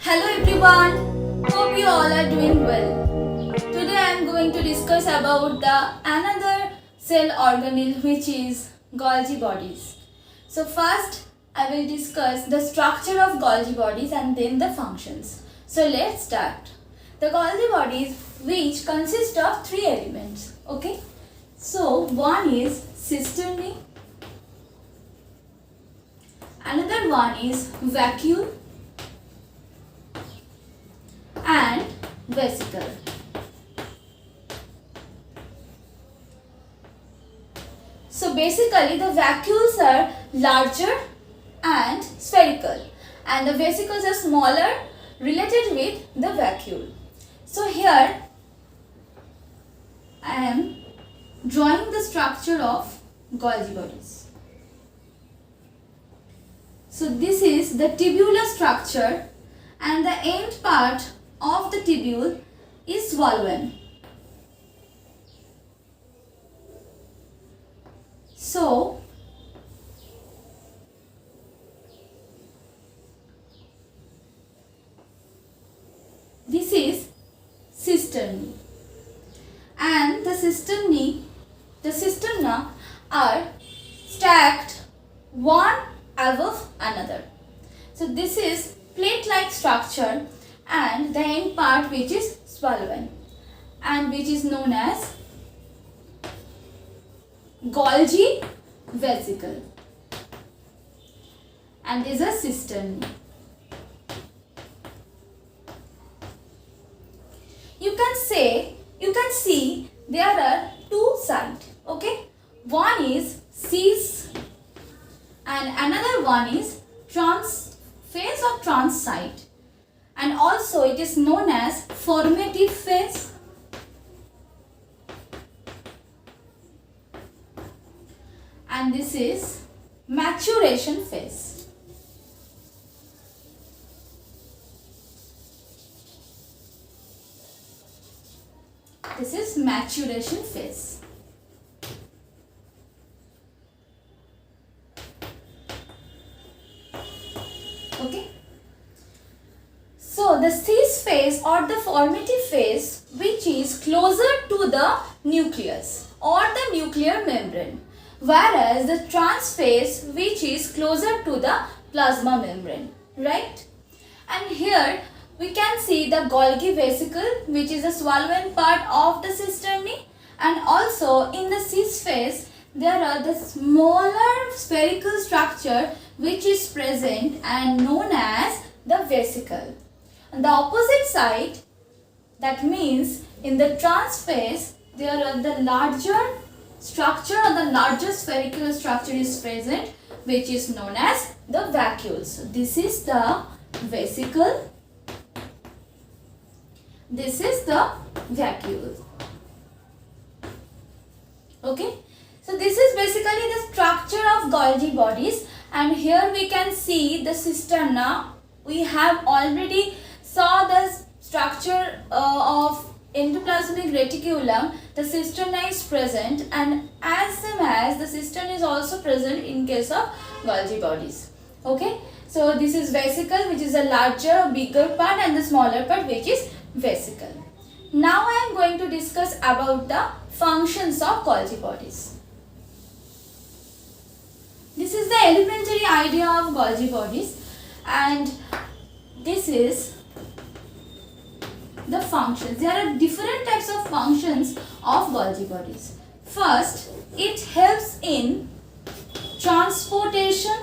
Hello everyone, hope you all are doing well. Today I am going to discuss about the another cell organelle which is Golgi bodies. So first I will discuss the structure of Golgi bodies and then the functions. So let's start. The Golgi bodies which consist of three elements. Okay. So one is cisternae, another one is vacuole and vesicle. So basically the vacuoles are larger and spherical and the vesicles are smaller related with the vacuole. So here I am drawing the structure of Golgi bodies. So this is the tubular structure and the end part of the tubule is swollen. So this is cisternae and the cisterna are stacked one above another. So this is plate-like structure and the end part which is swollen and which is known as Golgi vesicle and these are cisternae. You can see there are two sides. Okay, one is cis and another one is trans phase or trans site, and also it is known as formative phase and this is maturation phase. This is maturation phase. Okay. So the cis phase or the formative phase which is closer to the nucleus or the nuclear membrane, whereas the trans phase which is closer to the plasma membrane, right? And here we can see the Golgi vesicle which is a swollen part of the cisternae, and also in the cis phase there are the smaller spherical structure which is present and known as the vesicle. On the opposite side, that means in the trans phase there are the larger structure or the larger spherical structure is present which is known as the vacuole. So this is the vesicle, this is the vacuole. Okay, so this is basically the structure of Golgi bodies, and here we can see the cisterna. We have already saw the structure of endoplasmic reticulum. The cisterna is present, and as same as the cistern is also present in case of Golgi bodies. Okay, so this is vesicle which is a larger bigger part and the smaller part which is vesicle. Now I am going to discuss about the functions of Golgi bodies. This is the elementary idea of Golgi bodies and this is the functions. There are different types of functions of Golgi bodies. First, it helps in transportation,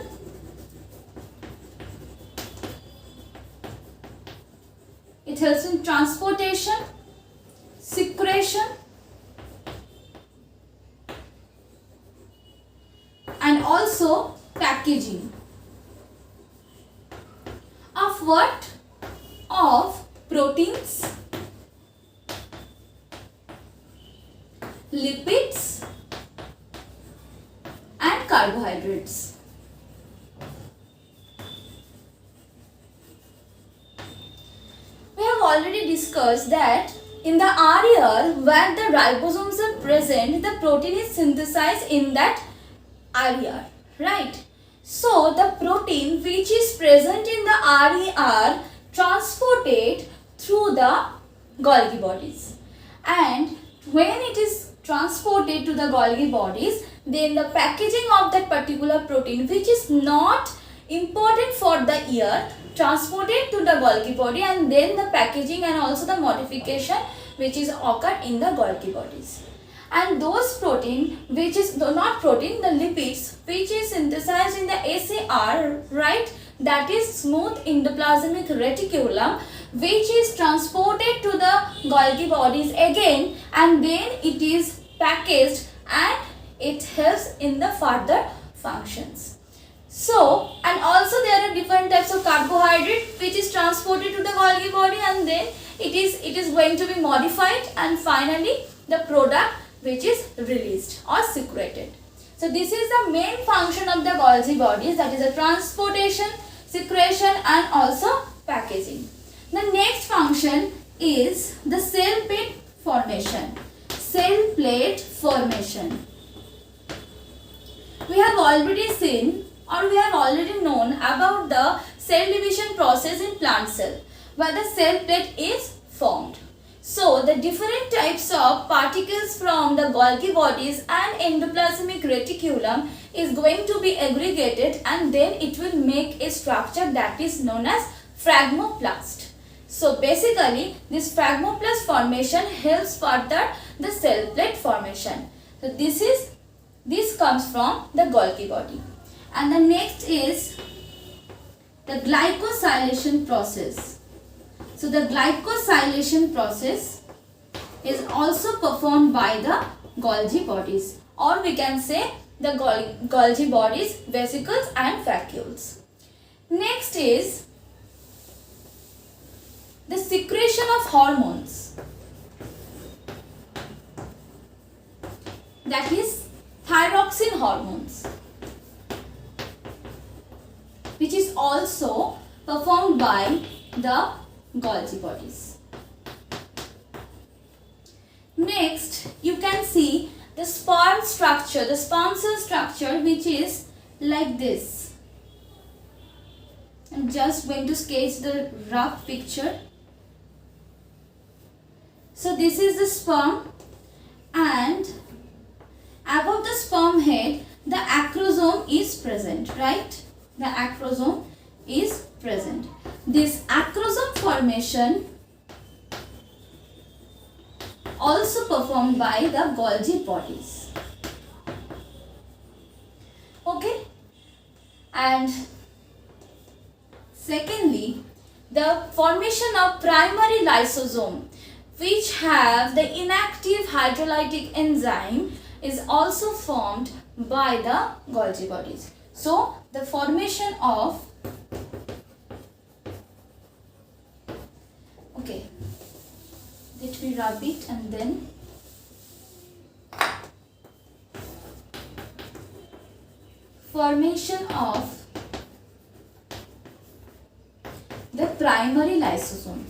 secretion and also packaging of what? Of proteins, lipids and carbohydrates. We have already discussed that in the area where the ribosomes are present, the protein is synthesized in that area, right? So the protein which is present in the RER transported through the Golgi bodies. And when it is transported to the Golgi bodies, then the packaging of that particular protein, which is not important for the ear, transported to the Golgi body, and then the packaging and also the modification which is occurred in the Golgi bodies. And those protein which is not protein, the lipids which is synthesized in the SAR, right, that is smooth endoplasmic reticulum, which is transported to the Golgi bodies again, and then it is packaged and it helps in the further functions. So, and also there are different types of carbohydrate which is transported to the Golgi body, and then it is going to be modified, and finally the product which is released or secreted. So this is the main function of the Golgi bodies, that is the transportation, secretion and also packaging. The next function is the cell plate formation. Cell plate formation. We have already seen or we have already known about the cell division process in plant cell, where the cell plate is formed. So the different types of particles from the Golgi bodies and endoplasmic reticulum is going to be aggregated, and then it will make a structure that is known as phragmoplast. So basically this phragmoplast formation helps further the cell plate formation. So this comes from the Golgi body. And the next is the glycosylation process. So the glycosylation process is also performed by the Golgi bodies, or we can say the Golgi bodies, vesicles and vacuoles. Next is the secretion of hormones, that is thyroxine hormones, which is also performed by the Golgi bodies. Next, you can see the sperm structure, the sperm cell structure, which is like this. I'm just going to sketch the rough picture. So this is the sperm, and above the sperm head the acrosome is present, right? The acrosome is present. This acrosome formation also performed by the Golgi bodies. Okay, and secondly, the formation of primary lysosome, which have the inactive hydrolytic enzyme, is also formed by the Golgi bodies. So the formation of let me rub it, and then formation of the primary lysosome.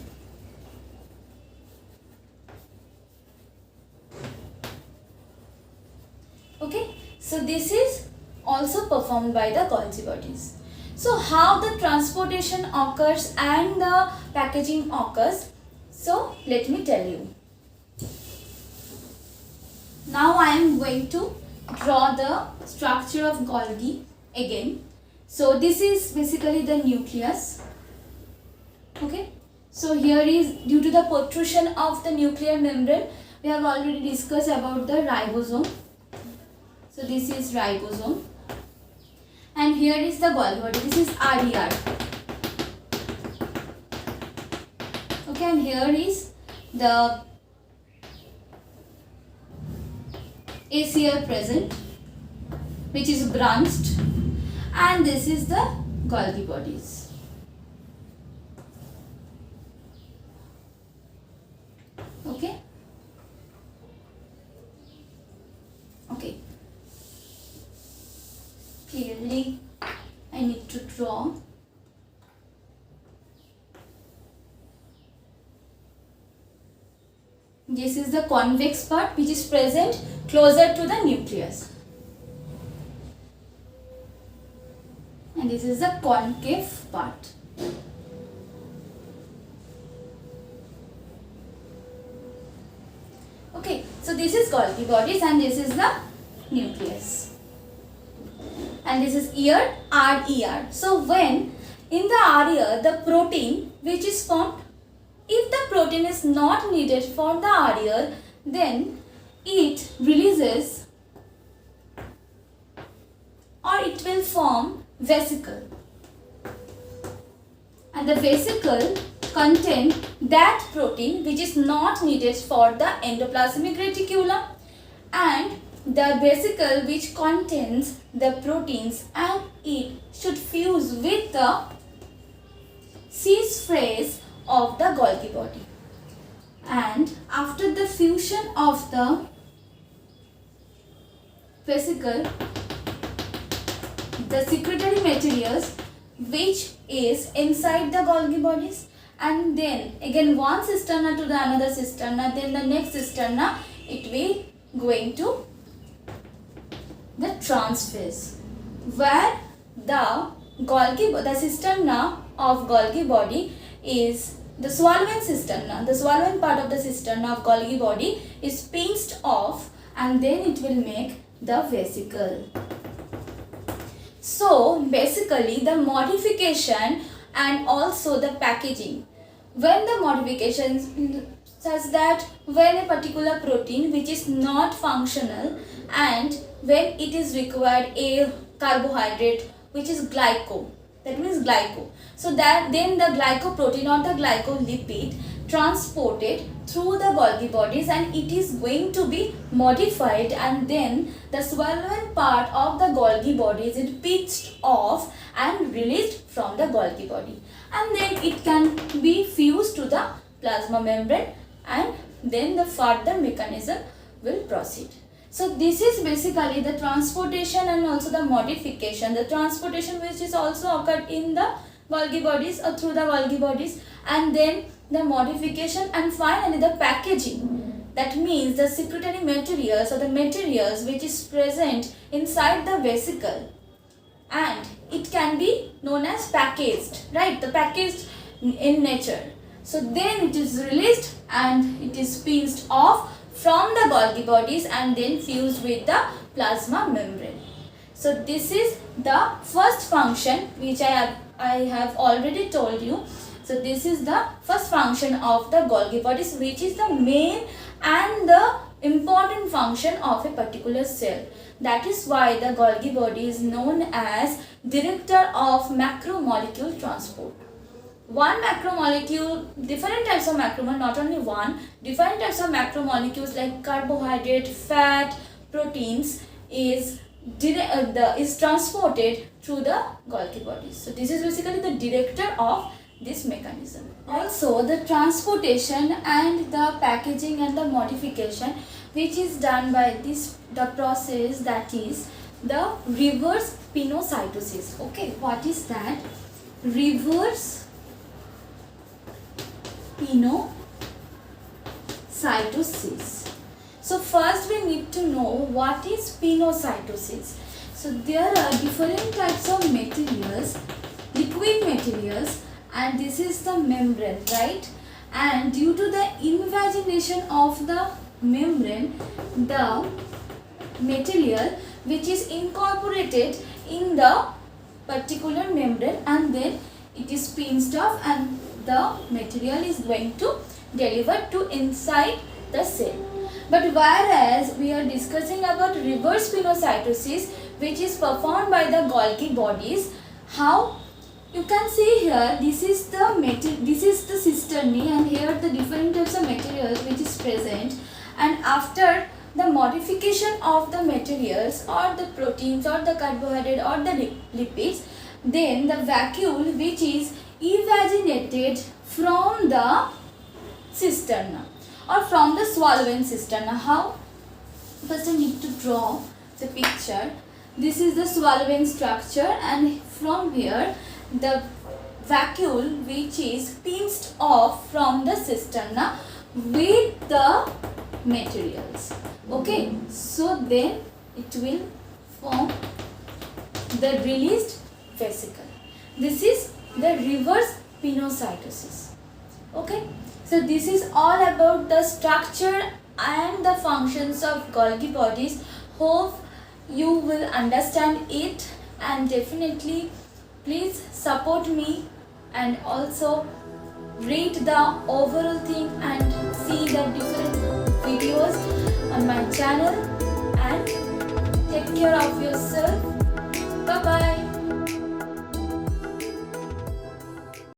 Okay, so this is also performed by the Golgi bodies. So how the transportation occurs and the packaging occurs, so let me tell you. Now I am going to draw the structure of Golgi again. So this is basically the nucleus. Okay, so here is, due to the protrusion of the nuclear membrane, we have already discussed about the ribosome. So this is ribosome, and here is the Golgi body. This is RER. Okay, and here is the ACL present, which is branched, and this is the Golgi bodies. Okay. Okay. Clearly, I need to draw. This is the convex part which is present closer to the nucleus, and this is the concave part. Golgi bodies and this is the nucleus. And this is ear, RER. So when in the RER the protein which is formed, if the protein is not needed for the RER, then it releases or it will form vesicle. And the vesicle contain that protein which is not needed for the endoplasmic reticulum, and the vesicle which contains the proteins, and it should fuse with the cis phase of the Golgi body. And after the fusion of the vesicle, the secretory materials which is inside the Golgi bodies, and then again one cisterna to the another cisterna, then the next cisterna, it will going to the transphase, where the cisterna of Golgi body is the swallowing cisterna. The swallowing part of the cisterna of Golgi body is pinched off, and then it will make the vesicle. So basically the modification and also the packaging. When the modifications such that when a particular protein which is not functional and when it is required a carbohydrate which is glyco, that means glyco. So that then the glycoprotein or the glycolipid transported through the Golgi bodies and it is going to be modified, and then the swallowing part of the Golgi bodies is pitched off and released from the Golgi body, and then it can be fused to the plasma membrane, and then the further mechanism will proceed. So this is basically the transportation and also the modification. The transportation which is also occurred in the Golgi bodies or through the Golgi bodies, and then the modification and finally the packaging. That means the secretory materials or the materials which is present inside the vesicle, and it can be known as packaged, right? The packaged in nature. So then it is released and it is pinched off from the Golgi bodies and then fused with the plasma membrane. So this is the first function which I have already told you. So this is the first function of the Golgi bodies, which is the main and the important function of a particular cell. That is why the Golgi body is known as director of macromolecule transport. One macromolecule, different types of macromolecule, not only one, different types of macromolecules like carbohydrate, fat, proteins is transported through the Golgi bodies. So this is basically the director of this mechanism. Also the transportation and the packaging and the modification which is done by the process, that is the reverse pinocytosis. Okay, what is that? Reverse pinocytosis. So first we need to know what is pinocytosis. So there are different types of materials, liquid materials, and this is the membrane, right? And due to the invagination of the membrane, the material which is incorporated in the particular membrane, and then it is pinched off and the material is going to deliver to inside the cell. But whereas we are discussing about reverse pinocytosis which is performed by the Golgi bodies, how you can see here, this is the cisternae, and here the different types of materials which is present, and after the modification of the materials or the proteins or the carbohydrate or the lipids, then the vacuole which is evaginated from the cisterna or from the swallowing cisterna. How? First I need to draw the picture. This is the swallowing structure, and from here the vacuole which is pinched off from the cisterna with the materials. Okay, so then it will form the released vesicle. This is the reverse pinocytosis. Okay, so this is all about the structure and the functions of Golgi bodies. Hope you will understand it, and definitely please support me and also read the overall thing and see the different videos on my channel, and take care of yourself. Bye bye.